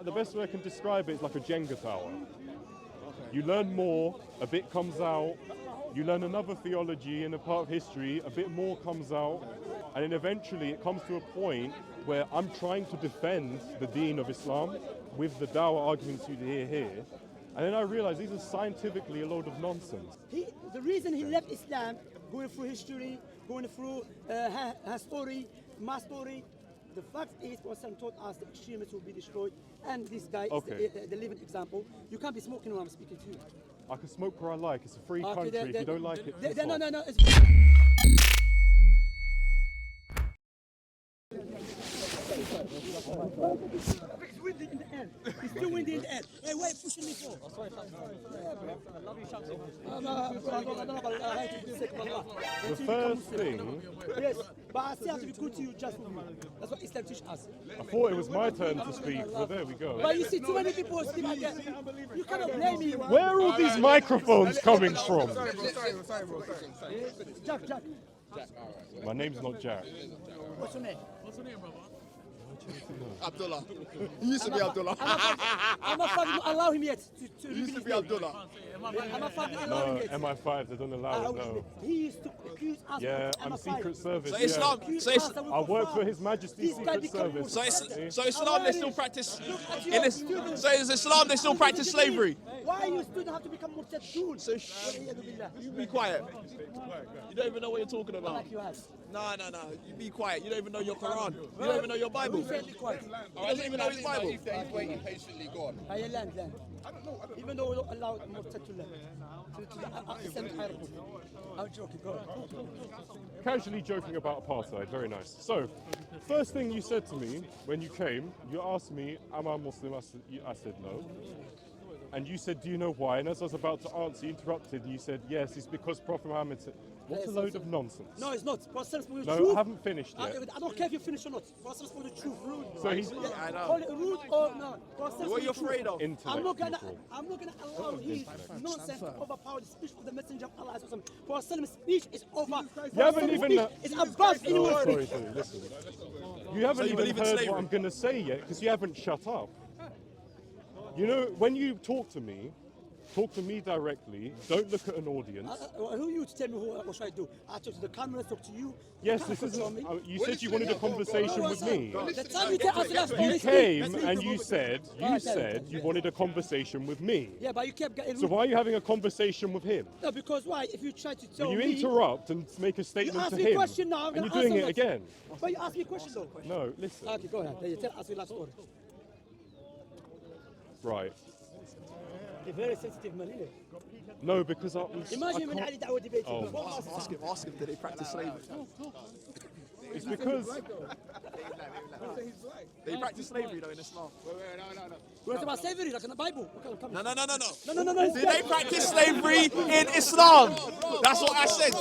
The best way I can describe it is like a Jenga tower. You learn more, a bit comes out, you learn another theology and a part of history, a bit more comes out, and then eventually it comes to a point where I'm trying to defend the deen of Islam with the dawah arguments you hear here, and then I realize these are scientifically a load of nonsense. The reason he left Islam, going through history, going through her story, my story, the fact is, Prophet taught us the extremists will be destroyed, and this guy is the living example. You can't be smoking when I'm speaking to you. I can smoke where I like, it's a free country, if you don't like it, No. It's windy in the end. It's still windy in the end. Hey, why are you pushing me for? Oh, sorry. I love you, The first thing... Yes, but I still have to be good to you just for me. That's what Islam teaches us. I thought it was my turn to speak, but there we go. But you see too many people speak like that. You cannot blame me. Where are all these microphones coming from? Sorry, bro. Jack. My name's not Jack. What's your name? Brother? Abdullah. He used to be Abdullah. I'm not fucking allow him yet to He used to be Abdullah. I'm not fucking allow him No, yet. MI5, they don't allow it, no. He used to accuse us Yeah, of I'm MI5. Secret Service. So yeah. Islam, I work for His Majesty's This guy Secret become Service. so Islam, they still practice. So is Islam, they still practice slavery. Why you students have to become murtadun? So you be quiet. You don't even know what you're talking about. Like you have. No. You be quiet. You don't even know your Quran. You don't even know your Bible. Who said be quiet? He doesn't even know his Bible. He's waiting patiently, go on. Land. Even though we don't allow murtad to land. I'm joking, go on. Casually joking about apartheid, very nice. So, first thing you said to me when you came, you asked me, am I Muslim? I said no. And you said, do you know why? And as I was about to answer, you interrupted and you said, yes, it's because Prophet Muhammad said, what a load of nonsense. No, it's not. Prophet spoke the No, truth. I haven't finished yet. I don't care if you finish or not. Prophet spoke the truth. Rude. So he's I know. Call it rude or not. What are you afraid of? I'm not gonna intellectual. allow his nonsense to overpower the speech of the Messenger of Allah. Prophet's speech is over. You haven't even... It's above anyone's sorry, speech. listen. You haven't you even believe in heard slavery? what I'm going to say yet because you haven't shut up. You know, when you talk to me directly, don't look at an audience. Who are you to tell me what should I do? I talk to the camera, talk to you. Yes, this isn't... You said you wanted a conversation with me. The time you tell us last You came and you said you wanted a conversation with me. Yeah, but you kept getting So why are you having a conversation with him? No, because why? If you try to tell You me... interrupt and make a statement asked to me a him. question now, I'm And you're gonna doing answer it that. again. But you asked me a question though. No, listen. Okay, go ahead. Ask me last word. Right. You're very sensitive man, isn't it? No, because I Imagine when Ali Dawah debated. Oh. Ask him, did they practice slavery? It's because... They practice slavery though in Islam. We're talking about slavery, like in the Bible. Okay, No. No. Did they practice slavery in Islam? That's what I said.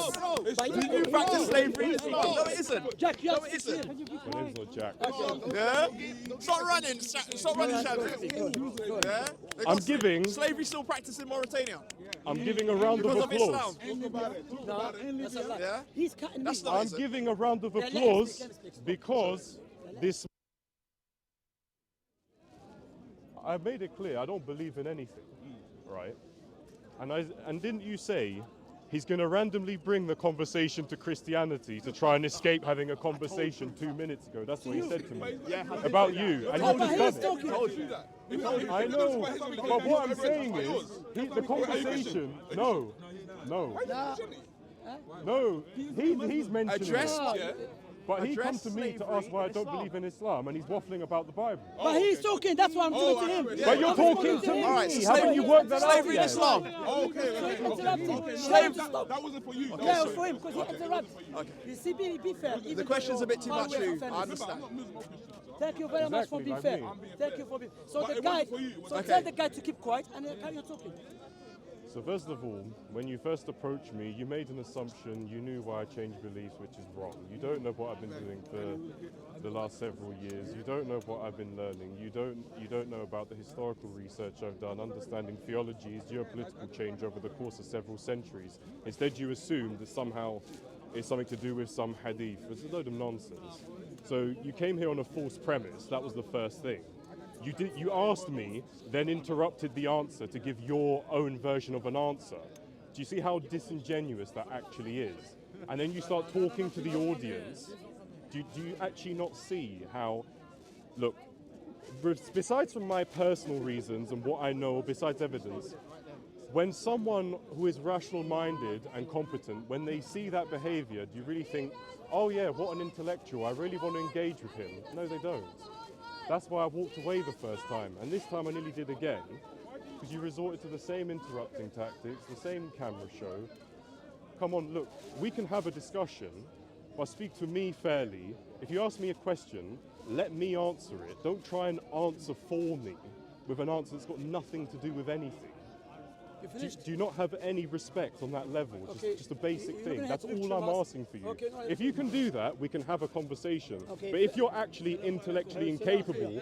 Do you practice slavery in Islam? No, it isn't. Jack, you No, have it isn't. My name's not Jack. Yeah? Stop running, Shad. Yeah? I'm giving... Slavery still practiced in Mauritania. I'm giving a round of Because of applause. Islam. That's a lie. Yeah? He's cutting me. That's not- I'm giving a round of applause because this... I've made it clear I don't believe in anything, right? And didn't you say he's going to randomly bring the conversation to Christianity to try and escape having a conversation 2 minutes ago? That's what he said to me. Yeah. About you. And Oh, you but he's just done talking. it. I know, but what I'm saying is, the conversation... No. He's mentioned Address. it. But he comes to me to slavery ask why I in don't Islam. believe in Islam, and he's waffling about the Bible. But he's talking, that's why I'm talking to him. But you're talking to me. All right, so Haven't you worked that out slavery in yet? Islam. That wasn't for you. Yeah, it was for him because he interrupted. You see, be fair. The question's a bit too much for you. I understand. Thank you very much for Exactly, being like fair. me. Thank you for being. So the guy, tell the guy to keep quiet and then carry on talking. So first of all, when you first approached me, you made an assumption. You knew why I changed beliefs, which is wrong. You don't know what I've been doing for the last several years. You don't know what I've been learning. You don't know about the historical research I've done, understanding theologies, geopolitical change over the course of several centuries. Instead, you assume that somehow it's something to do with some hadith. It's a load of nonsense. So you came here on a false premise. That was the first thing. You asked me, then interrupted the answer to give your own version of an answer. Do you see how disingenuous that actually is? And then you start talking to the audience. Do you actually not see how, look, besides from my personal reasons and what I know, besides evidence, when someone who is rational-minded and competent, when they see that behavior, do you really think, oh yeah, what an intellectual, I really want to engage with him? No, they don't. That's why I walked away the first time, and this time I nearly did again, because you resorted to the same interrupting tactics, the same camera show. Come on, look, we can have a discussion, but speak to me fairly. If you ask me a question, let me answer it. Don't try and answer for me with an answer that's got nothing to do with anything. Do you not have any respect on that level? Okay. Just a basic thing. gonna That's have to all lecture I'm us. asking for you. Okay, no, if you can do that, we can have a conversation. Okay. But if you're actually intellectually incapable,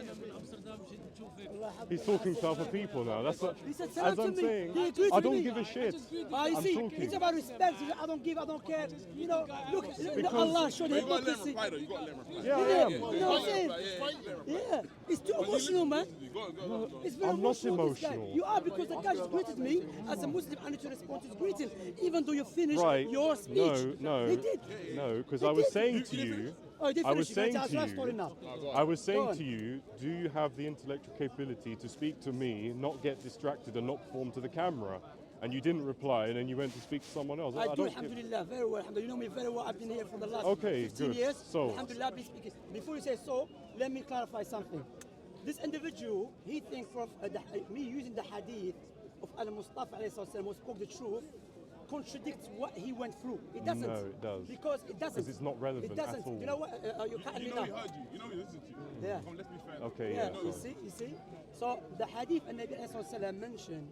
he's talking to other people now. That's what, He said, as "Salam I'm to me." saying, He agreed I with don't me. give a shit. You I'm see, talking. it's about respect. I don't give, I don't care. You know, look Because- Allah showed You got to let him hypocrisy. reply though. You got to let him reply. Yeah, I Yeah, am. you know what I'm saying? Yeah, it's too emotional, man. Go. It's very I'm not emotional, this guy. emotional. You are, because the guy just greeted me as a Muslim. I need to respond to his greeting, even though you finished Right. your speech. No. He did. No, because He I was did. saying to you, Oh, he did I was finish. You saying can to tell us story you, now. I was Go saying on. to you, do you have the intellectual capability to speak to me, not get distracted and not perform to the camera? And you didn't reply, and then you went to speak to someone else. I do, don't get- alhamdulillah, very well. Alhamdulillah. You know me very well. I've been here for the last Okay, 15 good. years. So- Alhamdulillah, I've been speaking. Before you say so, let me clarify something. This individual, he thinks from me using the hadith of Al-Mustafa who spoke the truth, contradicts what he went through. It doesn't. No, it does. Because it doesn't. Because it's not relevant It doesn't. at all. You know what? You're cutting me You know now. he heard you. You know he listened to you. Yeah. Come, let's be fair. Okay, Yeah, yeah. you sure. see? So the hadith and Nabi Sallallahu mentioned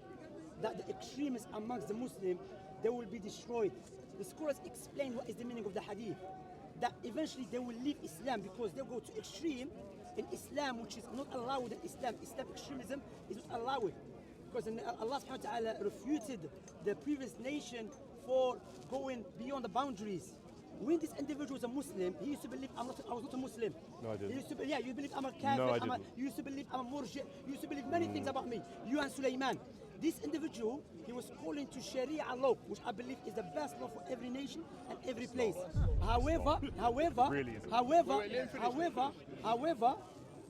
that the extremists amongst the Muslims, they will be destroyed. The scholars explain what is the meaning of the hadith. That eventually they will leave Islam because they go to extreme in Islam, which is not allowed in Islam. Islam extremism is not allowed. Because Allah subhanahu wa ta'ala refuted the previous nation for going beyond the boundaries. When this individual was a Muslim, he used to believe I was not a Muslim. No, I didn't. He used to you believe I'm a kafir. No, I didn't. You used to believe I'm a murji. You used to believe many things about me. You and Sulaiman. This individual, he was calling to Sharia law, which I believe is the best law for every nation and every place. However, Really isn't. however,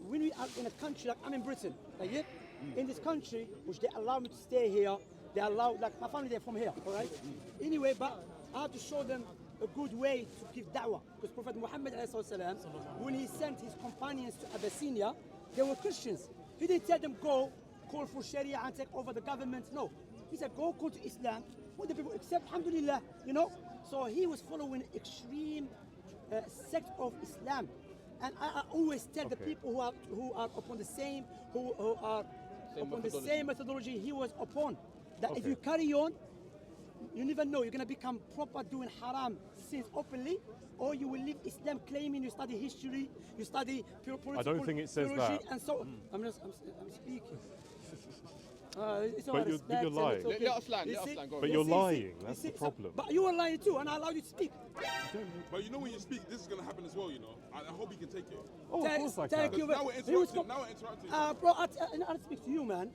when we are in a country like I'm in Britain, like, in this country, which they allow me to stay here, they allow, like my family, they're from here, all right? Anyway, but I have to show them a good way to give da'wah. Because Prophet Muhammad, ﷺ, when he sent his companions to Abyssinia, they were Christians. He didn't tell them, go, call for Sharia and take over the government. No. He said, go call to Islam. What the people accept, alhamdulillah, you know? So he was following extreme sect of Islam. And I always tell the Okay. people who are upon the same, who are upon the same methodology he was upon, that if Okay. you carry on, you never know, you're going to become proper doing haram sins openly, or you will leave Islam claiming you study history, you study political I don't think it says theology, that. and so on. I'm speaking. It's But about you're respect and lying. it's okay. Let us land, You let us see? land, go on. But You you're see, lying, you that's see, the problem. But you were lying too, and I allowed you to speak. But you know when you speak, this is going to happen as well, you know. I hope he can take it. Oh, of course I Thank can. you. Now we're He was interrupting. Now we're interrupting. Bro, I speak to you, man.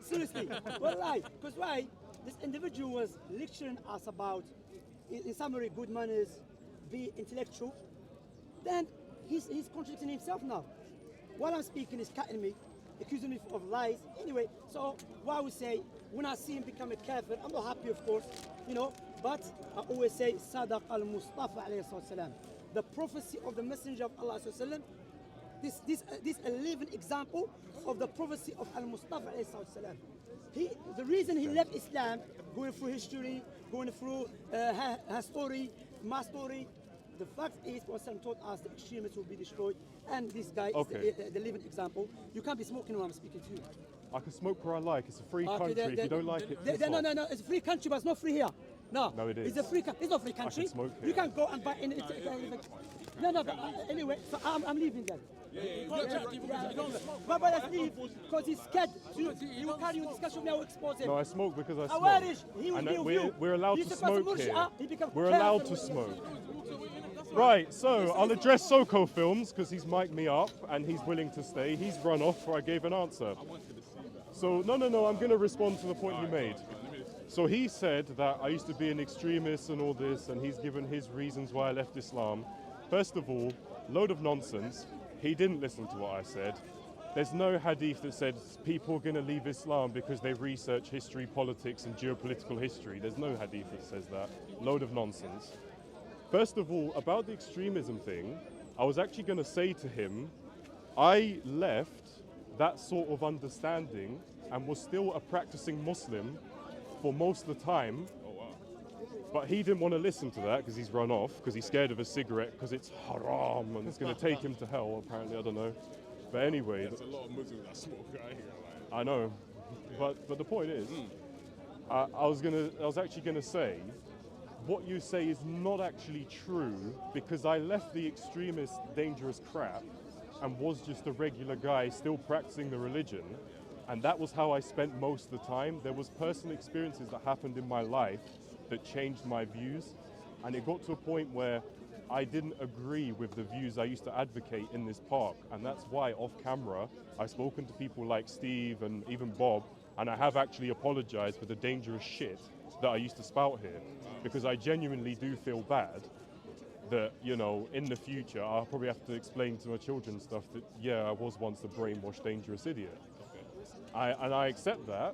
Seriously. Wallahi. Because why? This individual was lecturing us about, in summary, good manners, be intellectual. Then he's contradicting himself now. While I'm speaking, he's cutting me, accusing me of lies. Anyway, so what I would say, when I see him become a kafir, I'm not happy, of course, you know, but I always say, Sadaq al-Mustafa alayhi salam. The prophecy of the Messenger of Allah sallam, this a living example of the prophecy of al-Mustafa alayhi salam. The reason he left Islam, going through history, going through her story, my story, the fact is, Prophet taught us the extremists will be destroyed, and this guy Okay. is the living example. You can't be smoking when I'm speaking to you. I can smoke where I like. It's a free Okay, country. If you don't like it, piss no, off. it's a free country, but it's not free here. No, No, it It's is. a free. It's not free country. smoke You here. can go and buy any. No, but anyway, so I'm leaving then. But let's leave because he's scared. You carry on discussion with me, I will expose him. No, I smoke because I Awarish, smoke. he will And deal with we're, you. we're allowed He's to supposed smoke to here. murji'ah, he become We're allowed kafir. to smoke. Right, so I'll address SOCO Films because he's mic'd me up and he's willing to stay. He's run off before I gave an answer. So, no, I'm going to respond to the point he made. So he said that I used to be an extremist and all this, and he's given his reasons why I left Islam. First of all, load of nonsense. He didn't listen to what I said. There's no hadith that says people are going to leave Islam because they research history, politics, and geopolitical history. There's no hadith that says that. Load of nonsense. First of all, about the extremism thing, I was actually going to say to him, I left that sort of understanding and was still a practicing Muslim for most of the time. But he didn't want to listen to that because he's run off, because he's scared of a cigarette, because it's haram and it's going to take him to hell, apparently, I don't know. But anyway. There's a lot of Muslims that smoke out here. I know. But the point is, I was actually going to say, what you say is not actually true, because I left the extremist, dangerous crap and was just a regular guy still practicing the religion. And that was how I spent most of the time. There was personal experiences that happened in my life that changed my views. And it got to a point where I didn't agree with the views I used to advocate in this park. And that's why off camera, I've spoken to people like Steve and even Bob, and I have actually apologized for the dangerous shit that I used to spout here. Because I genuinely do feel bad that, you know, in the future, I'll probably have to explain to my children stuff that, yeah, I was once a brainwashed, dangerous idiot. And I accept that,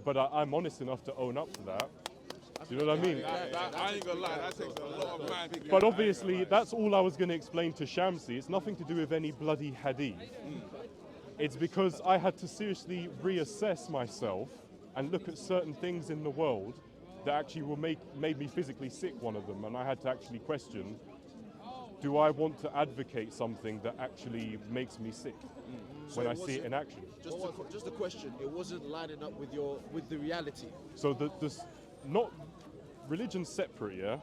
but I'm honest enough to own up to that. Do you know what I mean? I ain't gonna lie, that takes a lot of man. But obviously, that's all I was going to explain to Shamsi. It's nothing to do with any bloody hadith. It's because I had to seriously reassess myself and look at certain things in the world that actually made me physically sick, one of them. And I had to actually question, do I want to advocate something that actually makes me sick when I see it in action? Just a question. It wasn't lining up with the reality. So not religion's separate, yeah?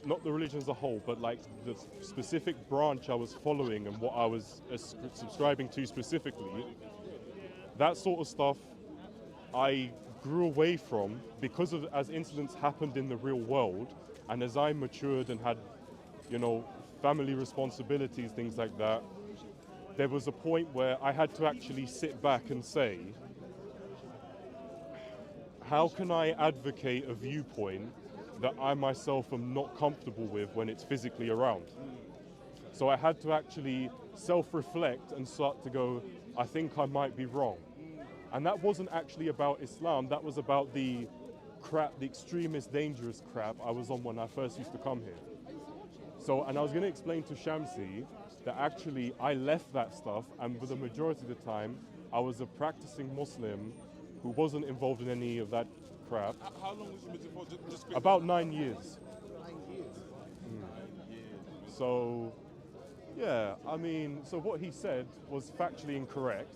Not the religion as a whole, but like the specific branch I was following and what I was subscribing to specifically, that sort of stuff I grew away from because of as incidents happened in the real world, and as I matured and had, you know, family responsibilities, things like that, there was a point where I had to actually sit back and say, how can I advocate a viewpoint that I myself am not comfortable with when it's physically around? So I had to actually self-reflect and start to go, I think I might be wrong. And that wasn't actually about Islam, that was about the crap, the extremist, dangerous crap I was on when I first used to come here. So, and I was going to explain to Shamsi that actually I left that stuff, and for the majority of the time, I was a practicing Muslim who wasn't involved in any of that crap. How long was you Muslim for? Just About 9 years. So, yeah, I mean, so what he said was factually incorrect.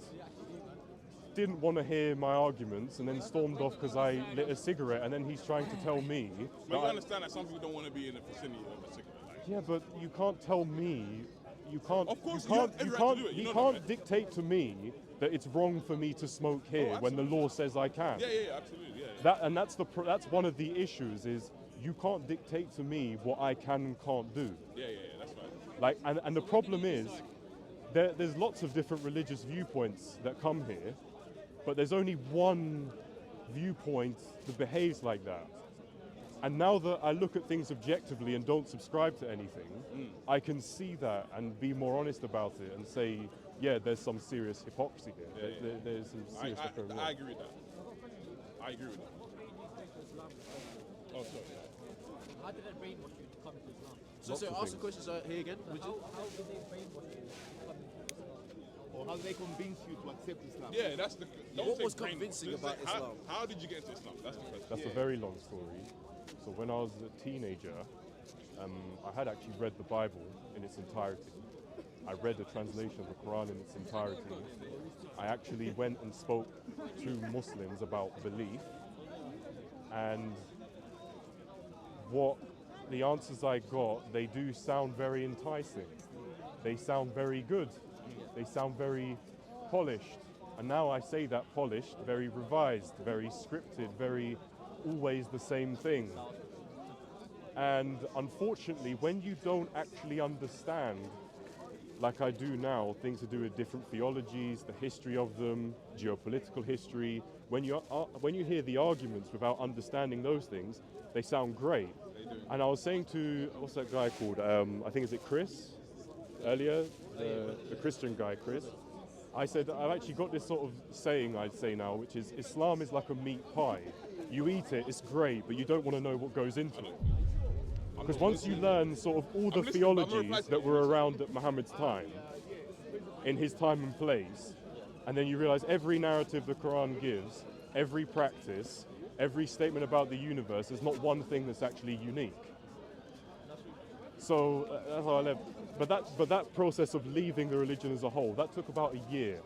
Didn't want to hear my arguments and then stormed off because I lit a cigarette, and then he's trying to tell me. But you understand that some people don't want to be in the vicinity of a cigarette. Yeah, but you can't tell me. You can't. Of course, you can't dictate to me that it's wrong for me to smoke here when the law says I can. Yeah, absolutely. Yeah. That's one of the issues is you can't dictate to me what I can and can't do. Yeah, that's right. Like, and the problem is, there's lots of different religious viewpoints that come here, but there's only one viewpoint that behaves like that. And now that I look at things objectively and don't subscribe to anything, I can see that and be more honest about it and say, yeah, there's some serious hypocrisy here. There's some serious hypocrisy. I agree with that. Oh, sorry. How did they brainwash you to come to Islam? So ask the questions here again. How did they brainwash you to come to Islam? Or how do they convince you to accept Islam? Yeah, that's the. What was convincing about Islam? How did you get into Islam? That's the question. That's a very long story. So when I was a teenager, I had actually read the Bible in its entirety. I read the translation of the Quran in its entirety. I actually went and spoke to Muslims about belief, and what the answers I got, they do sound very enticing. They sound very good. They sound very polished. And now I say that polished, very revised, very scripted, very always the same thing. And unfortunately, when you don't actually understand, like I do now, things to do with different theologies, the history of them, geopolitical history, when you hear the arguments without understanding those things, they sound great. And I was saying to, what's that guy called? I think, is it Chris? Earlier, the Christian guy, Chris. I said, I've actually got this sort of saying I'd say now, which is Islam is like a meat pie. You eat it, it's great, but you don't want to know what goes into it. Because once you learn sort of all the theologies that were around at Muhammad's time, in his time and place, and then you realize every narrative the Quran gives, every practice, every statement about the universe, there's not one thing that's actually unique. So that's how I left. But that process of leaving the religion as a whole, that took about a year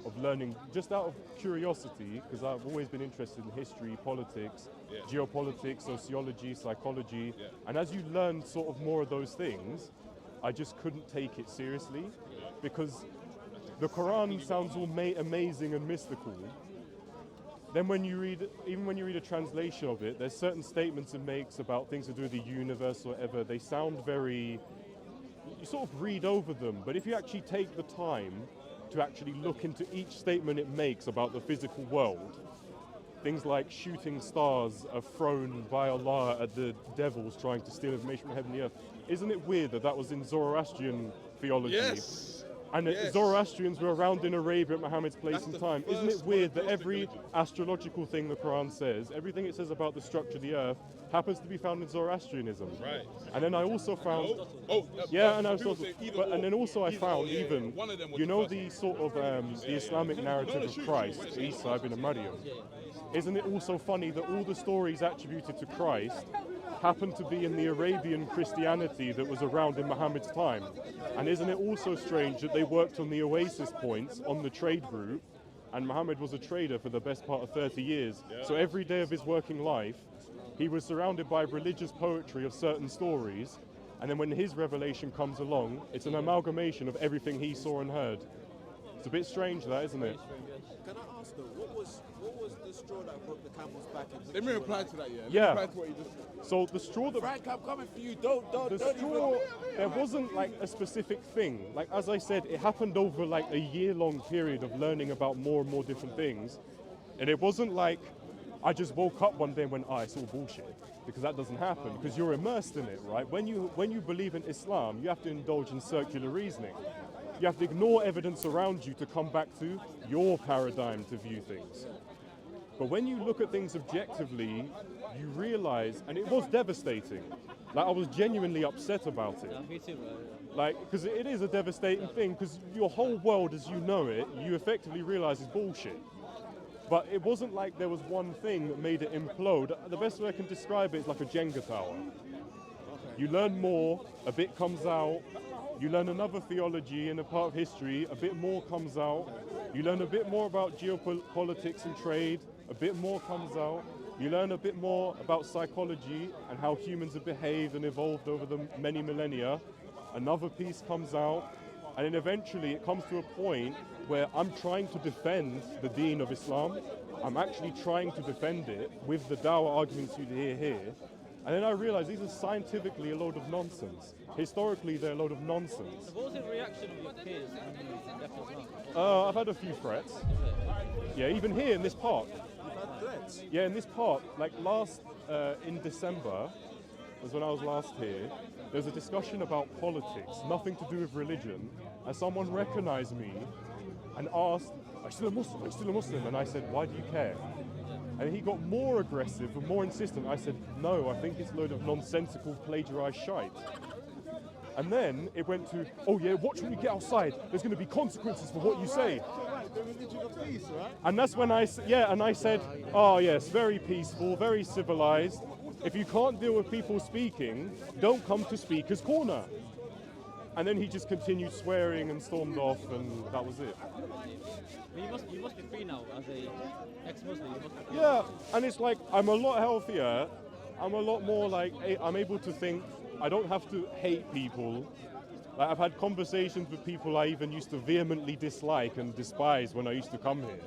of learning, just out of curiosity, because I've always been interested in history, politics, geopolitics, sociology, psychology. And as you learn sort of more of those things, I just couldn't take it seriously, because the Quran sounds all amazing and mystical. Then when you read, even when you read a translation of it, there's certain statements it makes about things to do with the universe or whatever. They sound very, you sort of read over them, but if you actually take the time to actually look into each statement it makes about the physical world, things like shooting stars are thrown by Allah at the devils trying to steal information from heaven and the earth. Isn't it weird that that was in Zoroastrian theology? Yes. And Zoroastrians were around in Arabia at Muhammad's place and time. Isn't it weird that every astrological thing the Quran says, everything it says about the structure of the earth, happens to be found in Zoroastrianism? Right. And then I also found, and then also I found even, you know, the sort of the Islamic narrative of Christ, Isa ibn Maryam. Isn't it also funny that all the stories attributed to Christ happen to be in the Arabian Christianity that was around in Muhammad's time? And isn't it also strange that they worked on the oasis points on the trade route, and Muhammad was a trader for the best part of 30 years. So every day of his working life, he was surrounded by religious poetry of certain stories, and then when his revelation comes along, it's an amalgamation of everything he saw and heard. It's a bit strange, that, isn't it? Can I ask though, what was the straw that broke the camel's back? Let me reply to that, Yeah. Let me reply to what you just said. So the straw that... Frank, I'm coming for you. Don't The straw, there wasn't like a specific thing. Like, as I said, it happened over like a year-long period of learning about more and more different things. And it wasn't like I just woke up one day and went, it's all bullshit. Because that doesn't happen, because you're immersed in it, right? When you believe in Islam, you have to indulge in circular reasoning. You have to ignore evidence around you to come back to your paradigm to view things. But when you look at things objectively, you realize, and it was devastating. Like, I was genuinely upset about it. Me too, bro. Like, because it is a devastating thing, because your whole world as you know it, you effectively realize is bullshit. But it wasn't like there was one thing that made it implode. The best way I can describe it is like a Jenga tower. You learn more, a bit comes out. You learn another theology and a part of history, a bit more comes out. You learn a bit more about geopolitics and trade, a bit more comes out. You learn a bit more about psychology and how humans have behaved and evolved over the many millennia. Another piece comes out, and then eventually it comes to a point where I'm trying to defend the deen of Islam. I'm actually trying to defend it with the dawah arguments you hear here. And then I realized these are scientifically a load of nonsense. Historically, they're a load of nonsense. What was the reaction of your peers when you left Islam? I've had a few threats. Yeah, even here in this park. You've had threats. Yeah, in this park, like in December, was when I was last here, there was a discussion about politics, nothing to do with religion, and someone recognized me and asked, "Are you still a Muslim? Are you still a Muslim?" And I said, "Why do you care?" And he got more aggressive and more insistent. I said, "No, I think it's a load of nonsensical plagiarized shite." And then it went to, "Oh yeah, watch when you get outside. There's going to be consequences for what you say." And that's when I said, "Oh yes, very peaceful, very civilized. If you can't deal with people speaking, don't come to Speaker's Corner." And then he just continued swearing and stormed off, and that was it. But you must be free now as a ex-Muslim. You must be free. Yeah, and it's like I'm a lot healthier. I'm a lot more like I'm able to think. I don't have to hate people. Like, I've had conversations with people I even used to vehemently dislike and despise when I used to come here.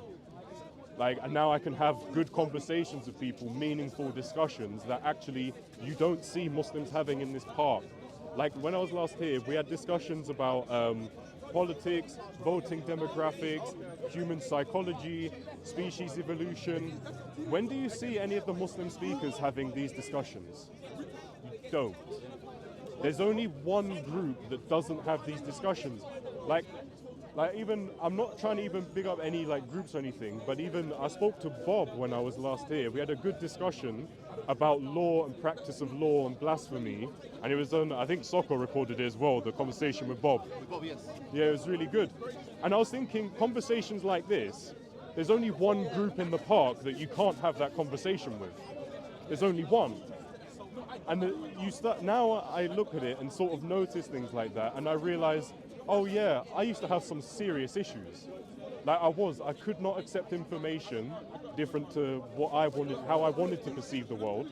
Like, and now I can have good conversations with people, meaningful discussions that actually you don't see Muslims having in this park. Like when I was last here, we had discussions about politics, voting demographics, human psychology, species evolution. When do you see any of the Muslim speakers having these discussions? You don't. There's only one group that doesn't have these discussions. Like even, I'm not trying to even big up any like groups or anything, but even I spoke to Bob when I was last here. We had a good discussion about law and practice of law and blasphemy, and it was on, I think SOCO recorded it as well, the conversation with Bob. Bob, yes. Yeah, it was really good. And I was thinking, conversations like this, there's only one group in the park that you can't have that conversation with. There's only one. And now I look at it and sort of notice things like that, and I realize, oh yeah, I used to have some serious issues. Like I could not accept information different to how I wanted to perceive the world.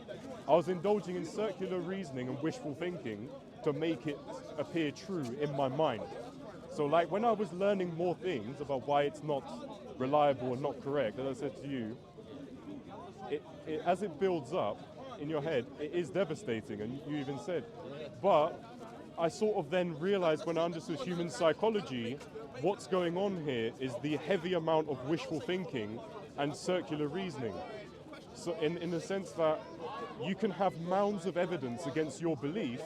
I was indulging in circular reasoning and wishful thinking to make it appear true in my mind. So like when I was learning more things about why it's not reliable and not correct, as I said to you, as it builds up in your head, it is devastating, and you even said. But I sort of then realized when I understood human psychology, what's going on here is the heavy amount of wishful thinking and circular reasoning. So in the sense that you can have mounds of evidence against your belief,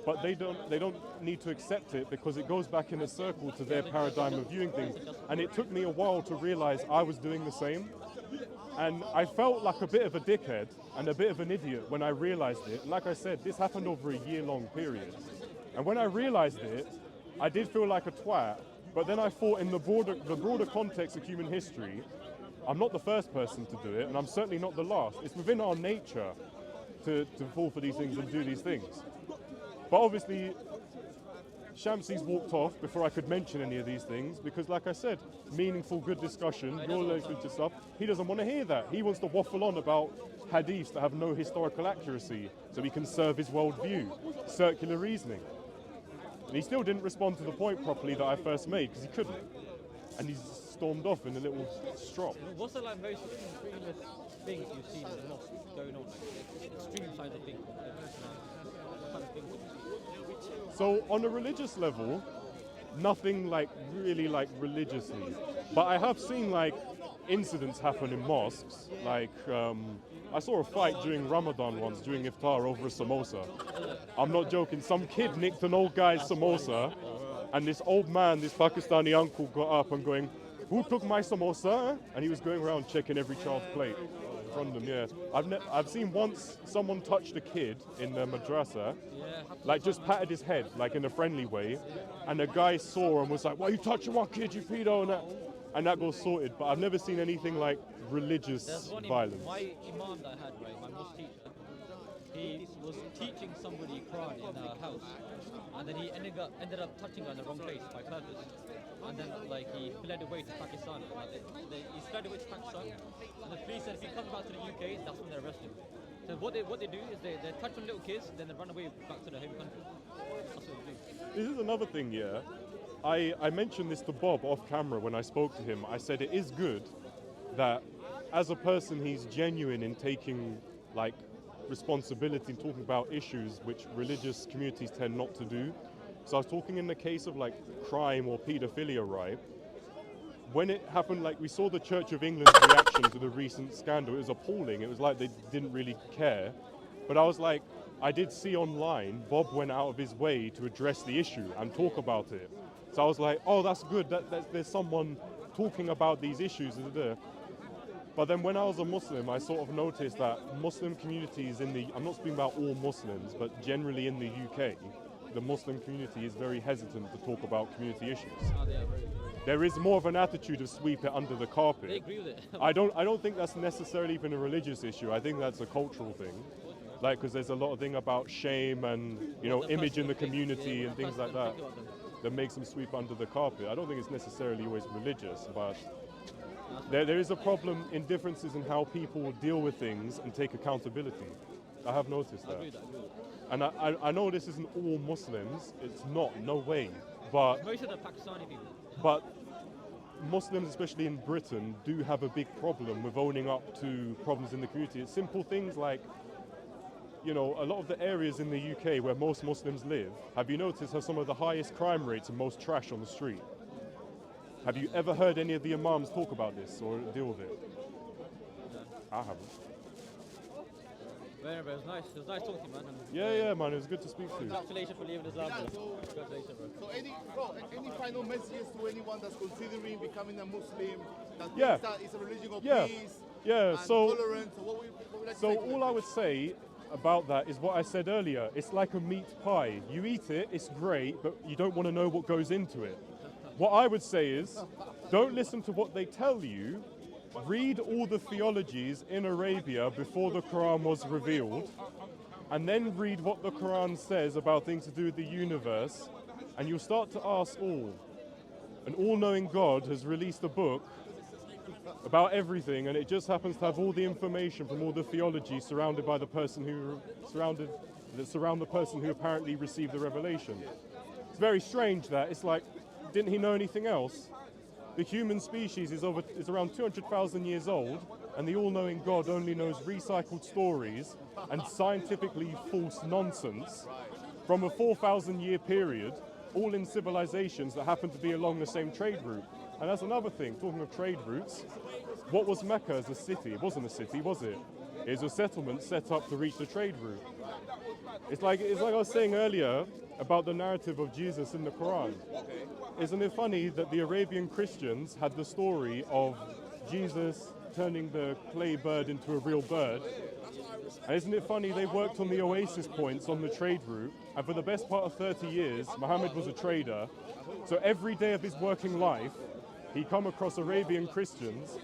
but they don't need to accept it because it goes back in a circle to their paradigm of viewing things. And it took me a while to realize I was doing the same. And I felt like a bit of a dickhead and a bit of an idiot when I realized it. Like I said, this happened over a year-long period. And when I realized it, I did feel like a twat. But then I thought in the broader context of human history, I'm not the first person to do it, and I'm certainly not the last. It's within our nature to fall for these things and do these things. But obviously, Shamsi's walked off before I could mention any of these things because, like I said, meaningful, good discussion, your relationship to stuff, he doesn't want to hear that. He wants to waffle on about hadiths that have no historical accuracy so he can serve his worldview. Circular reasoning. And he still didn't respond to the point properly that I first made because he couldn't. And he's stormed off in a little strop. What's the like most extremist things you've seen in the mosque going on? Like extreme side of things. What kind of things? So on a religious level, nothing like really like religiously. But I have seen like incidents happen in mosques. Like I saw a fight during Ramadan once, during iftar over a samosa. I'm not joking. Some kid nicked an old guy's samosa, and this old man, this Pakistani uncle, got up and going, "Who took my samosa?" And he was going around checking every child's plate in front of them. Yeah, I've seen once someone touched a kid in the madrasa, like just patted his head, like in a friendly way, and a guy saw and was like, "Why are you touching my kid, you pedo?" And that goes sorted. But I've never seen anything like religious violence. My imam that I had, right, my mosque teacher, he was teaching somebody Quran in a house, and then he ended up touching her in the wrong place by purpose. And then like he fled away to Pakistan. He fled away to Pakistan, and the police said if he comes back to the UK, that's when they arrest him. So what they do is they touch on little kids, then they run away back to their home country. That's what they do. This is another thing, yeah. I mentioned this to Bob off camera when I spoke to him. I said it is good that as a person he's genuine in taking like responsibility and talking about issues which religious communities tend not to do. So I was talking in the case of like crime or paedophilia, right? When it happened, like we saw the Church of England's reaction to the recent scandal, it was appalling. It was like they didn't really care. But I was like, I did see online, Bob went out of his way to address the issue and talk about it. So I was like, oh, that's good, there's someone talking about these issues. But then when I was a Muslim, I sort of noticed that Muslim communities I'm not speaking about all Muslims, but generally in the UK, the Muslim community is very hesitant to talk about community issues. There is more of an attitude of sweep it under the carpet. They agree with it. I don't think that's necessarily even a religious issue. I think that's a cultural thing. Like, because there's a lot of thing about shame and, image in the community and things like that makes them sweep under the carpet. I don't think it's necessarily always religious, but there is a problem in differences in how people deal with things and take accountability. I have noticed that. And I know this isn't all Muslims. It's not, no way. But most of the Pakistani people. But Muslims, especially in Britain, do have a big problem with owning up to problems in the community. It's simple things like, you know, a lot of the areas in the UK where most Muslims live, have you noticed, have some of the highest crime rates and most trash on the street? Have you ever heard any of the imams talk about this or deal with it? I haven't. Very, very nice. It was nice talking to you, man. Yeah, man, it was good to speak to you. Congratulations for leaving Islam. Congratulations, bro. So any final messages to anyone that's considering becoming a Muslim, that Yeah. thinks that it's a religion of Yeah. peace Yeah, and so tolerance? So what would you like to So say to them? all I would say about that is what I said earlier. It's like a meat pie. You eat it, it's great, but you don't want to know what goes into it. What I would say is, don't listen to what they tell you. Read all the theologies in Arabia before the Quran was revealed, and then read what the Quran says about things to do with the universe, and you'll start to ask an all-knowing God has released a book about everything, and it just happens to have all the information from all the theology surrounded by the person who surround the person who apparently received the revelation. It's very strange that it's like, didn't he know anything else? The human species is around 200,000 years old, and the all-knowing God only knows recycled stories and scientifically false nonsense from a 4,000-year period, all in civilizations that happen to be along the same trade route. And that's another thing, talking of trade routes, what was Mecca as a city? It wasn't a city, was it? It was a settlement set up to reach the trade route. It's like I was saying earlier about the narrative of Jesus in the Quran. Isn't it funny that the Arabian Christians had the story of Jesus turning the clay bird into a real bird? And isn't it funny they worked on the oasis points on the trade route, and for the best part of 30 years, Muhammad was a trader. So every day of his working life, he come across Arabian Christians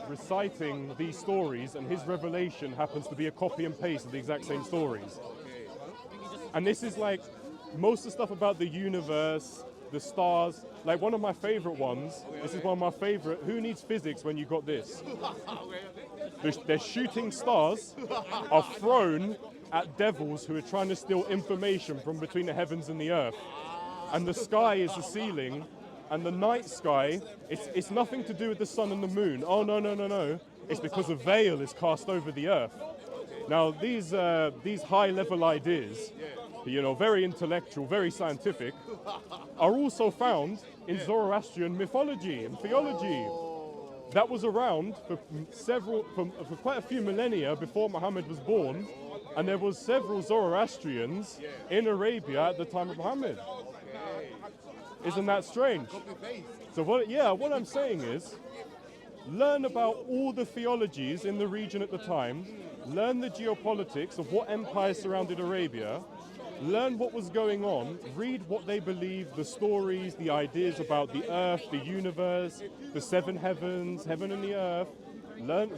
reciting these stories, and his revelation happens to be a copy and paste of the exact same stories. And this is like most of the stuff about the universe, the stars, like one of my favorite ones, this is one of my favorite, who needs physics when you got this? They're shooting stars are thrown at devils who are trying to steal information from between the heavens and the earth. And the sky is the ceiling, and the night sky, it's nothing to do with the sun and the moon. Oh, no. It's because a veil is cast over the earth. Now, these high-level ideas, you know, very intellectual, very scientific, are also found in Zoroastrian mythology and theology. That was around for quite a few millennia before Muhammad was born, and there was several Zoroastrians in Arabia at the time of Muhammad. Isn't that strange? So what I'm saying is, learn about all the theologies in the region at the time, learn the geopolitics of what empires surrounded Arabia, learn what was going on, read what they believed, the stories, the ideas about the earth, the universe, the seven heavens, heaven and the earth.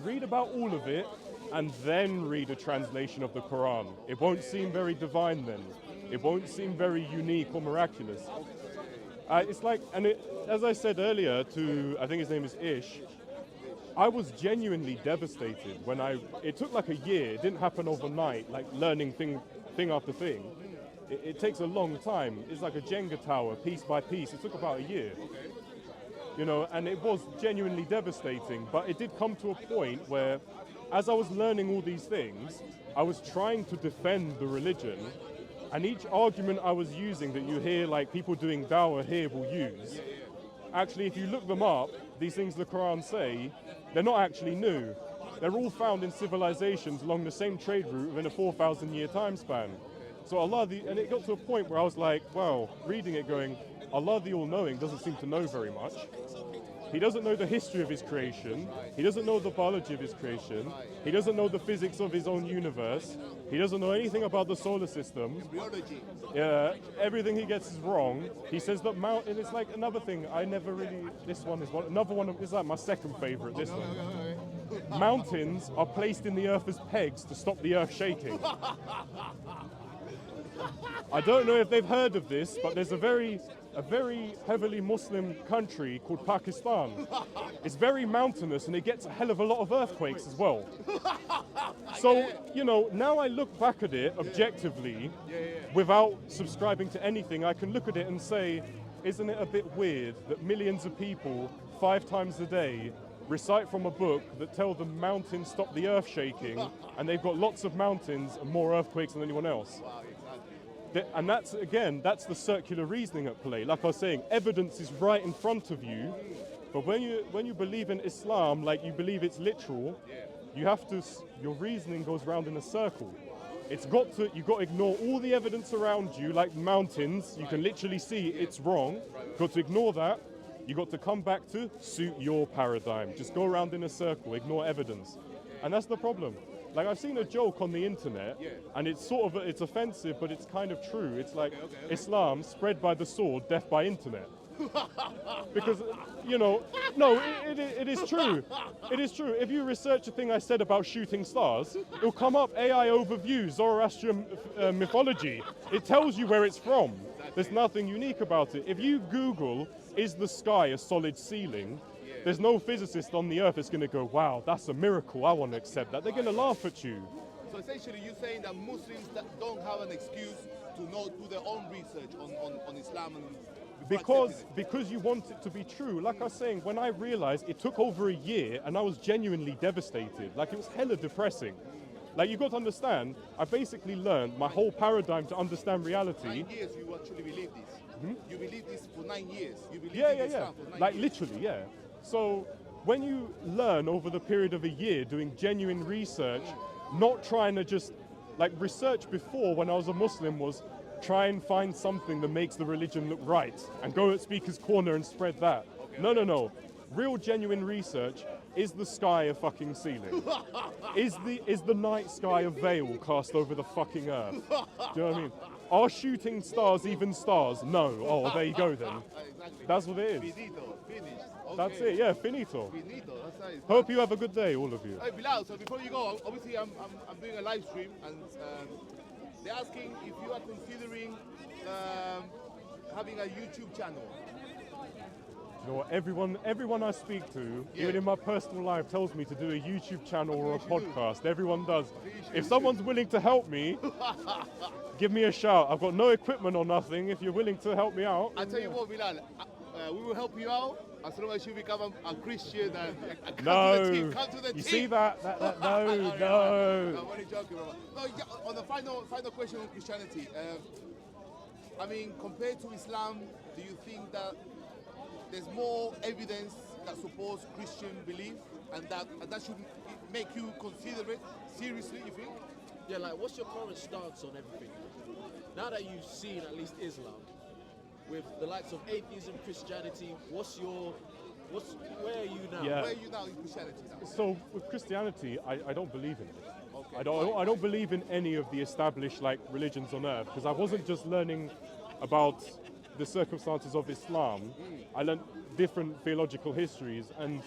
Read about all of it, and then read a translation of the Quran. It won't seem very divine then. It won't seem very unique or miraculous. It's like, as I said earlier to, I think his name is Ish, I was genuinely devastated when it took like a year, it didn't happen overnight, like learning thing after thing. It takes a long time. It's like a Jenga tower, piece by piece. It took about a year. You know, and it was genuinely devastating, but it did come to a point where, as I was learning all these things, I was trying to defend the religion, and each argument I was using that you hear like people doing dawah here will use, actually if you look them up, these things the Quran say, they're not actually new. They're all found in civilizations along the same trade route within a 4,000 year time span. So and it got to a point where I was like, wow, reading it going, Allah the All-Knowing doesn't seem to know very much. He doesn't know the history of his creation. He doesn't know the biology of his creation. He doesn't know the physics of his own universe. He doesn't know anything about the solar system. Yeah, everything he gets is wrong. He says that and it's like another thing, another one, is like my second favorite, this one. Mountains are placed in the earth as pegs to stop the earth shaking. I don't know if they've heard of this, but there's a very heavily Muslim country called Pakistan. It's very mountainous and it gets a hell of a lot of earthquakes as well. So, you know, now I look back at it objectively, without subscribing to anything, I can look at it and say, isn't it a bit weird that millions of people 5 times a day recite from a book that tell them mountains stop the earth shaking, and they've got lots of mountains and more earthquakes than anyone else. Wow, exactly. And that's, again, that's the circular reasoning at play. Like I was saying, evidence is right in front of you, but when you believe in Islam, like you believe it's literal, you have to, your reasoning goes round in a circle. You've got to ignore all the evidence around you, like mountains, you can literally see it's wrong. You've got to ignore that. You've got to come back to suit your paradigm. Just go around in a circle, ignore evidence. And that's the problem. Like, I've seen a joke on the internet, and it's it's offensive, but it's kind of true. It's like, Islam spread by the sword, death by internet. Because, no, it is true. It is true. If you research a thing I said about shooting stars, it'll come up AI overview, Zoroastrian mythology. It tells you where it's from. There's nothing unique about it. If you Google, is the sky a solid ceiling? There's no physicist on the earth that's going to go, wow, that's a miracle, I want to accept that. They're going to laugh at you. So essentially you're saying that Muslims that don't have an excuse to not do their own research on Islam and because you want it to be true. Like I was saying, when I realized it took over a year and I was genuinely devastated. Like, it was hella depressing. Like, you got to understand, I basically learned my whole paradigm to understand reality. 9 years you actually believe this. You believe this for 9 years. You believe Yeah. Islam for 9 Like, years. literally, yeah. So when you learn over the period of a year doing genuine research, not trying to just, like, research before when I was a Muslim was try and find something that makes the religion look right and go at Speaker's Corner and spread that. No. Real genuine research. Is the sky a fucking ceiling? Is the night sky a veil cast over the fucking earth? Do you know what I mean? Are shooting stars even stars? No. Oh, there you go then. Exactly. That's what it is. Finito, finished. Okay. That's it, yeah, finito. Finito, that's nice. Hope you have a good day, all of you. Hey Bilal, so before you go, obviously I'm doing a live stream and they're asking if you are considering having a YouTube channel. You know what, everyone I speak to, even in my personal life, tells me to do a YouTube channel or a podcast. Everyone does. If someone's willing to help me, give me a shout. I've got no equipment or nothing. If you're willing to help me out. I tell you what, Bilal, we will help you out as long as you become a Christian and come No, to the team. Come to the you team. see that? No. I'm only joking, brother. No, on the final question on Christianity, I mean, compared to Islam, do you think that there's more evidence that supports Christian belief and that should make you consider it seriously, you think? Yeah, like, what's your current stance on everything? Now that you've seen at least Islam, with the likes of atheism, Christianity, where are you now? Yeah. Where are you now in Christianity now? So with Christianity, I don't believe in it. Okay. I don't believe in any of the established religions on earth, because I wasn't just learning about the circumstances of Islam. I learned different theological histories, and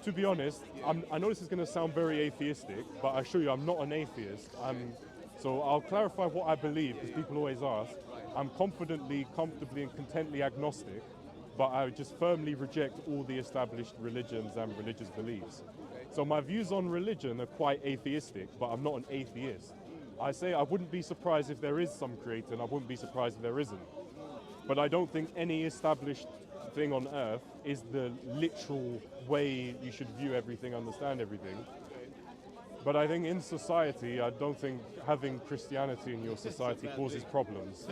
to be honest, I know this is going to sound very atheistic, but I assure you I'm not an atheist. So I'll clarify what I believe, because people always ask. I'm confidently, comfortably and contently agnostic, but I just firmly reject all the established religions and religious beliefs. So my views on religion are quite atheistic, but I'm not an atheist. I say I wouldn't be surprised if there is some creator, and I wouldn't be surprised if there isn't. But I don't think any established thing on earth is the literal way you should view everything, understand everything. But I think in society, I don't think having Christianity in your society causes problems.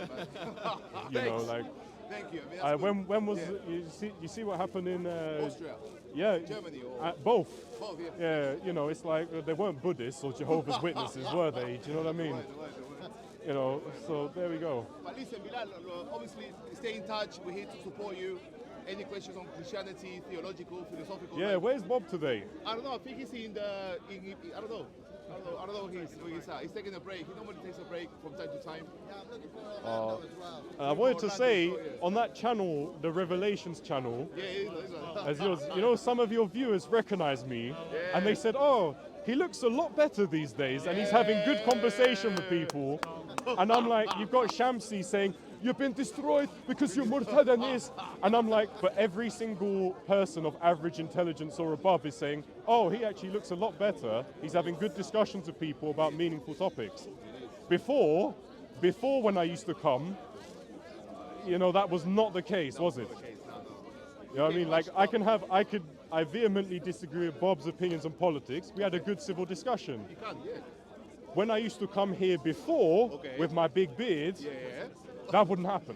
You know, like, Thank you. I mean, that's when was you see what happened in Austria, yeah, Germany, or both. both, yeah. Yeah, you know, it's like they weren't Buddhists or Jehovah's Witnesses, were they? Do you know what I mean? Right. You know, so there we go. But listen, Bilal, obviously stay in touch. We're here to support you. Any questions on Christianity, theological, philosophical? Yeah, where's Bob today? I don't know. I think he's I don't know. I don't know where he's at. He's taking a break. He normally takes a break from time to time. Yeah, I'm looking for Orlando as well. I wanted to say, on that channel, the Revelations channel, as yours, you know, some of your viewers recognize me, and they said, oh, he looks a lot better these days, and he's having good conversation with people. And I'm like, you've got Shamsi saying, you've been destroyed because you're Murtad and this. And I'm like, but every single person of average intelligence or above is saying, oh, he actually looks a lot better. He's having good discussions with people about meaningful topics. Before when I used to come, you know, that was not the case, was it? You know what I mean? Like, I vehemently disagree with Bob's opinions on politics. We had a good civil discussion. You can, yeah. When I used to come here before with my big beard, that wouldn't happen.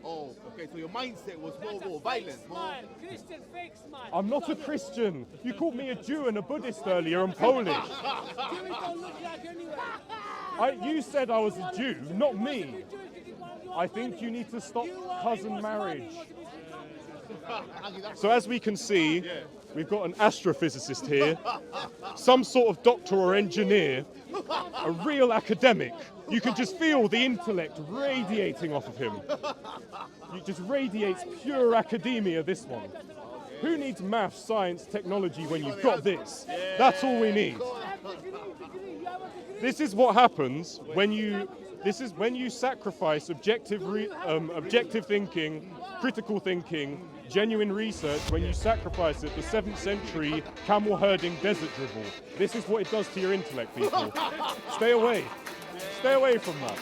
Oh, okay. So your mindset was more violent. More... Christian fake smile. I'm not a Christian. You called me a Jew and a Buddhist earlier and Polish. Jewish don't look like anyway. You said I was a Jew, not me. I think you need to stop cousin marriage. So as we can see, we've got an astrophysicist here, some sort of doctor or engineer, a real academic. You can just feel the intellect radiating off of him. It just radiates pure academia, this one. Who needs math, science, technology when you've got this? That's all we need. This is what happens when you sacrifice objective thinking, critical thinking, genuine research, when you sacrifice it, the 7th century camel herding desert drivel. This is what it does to your intellect, people. Stay away. Stay away from that.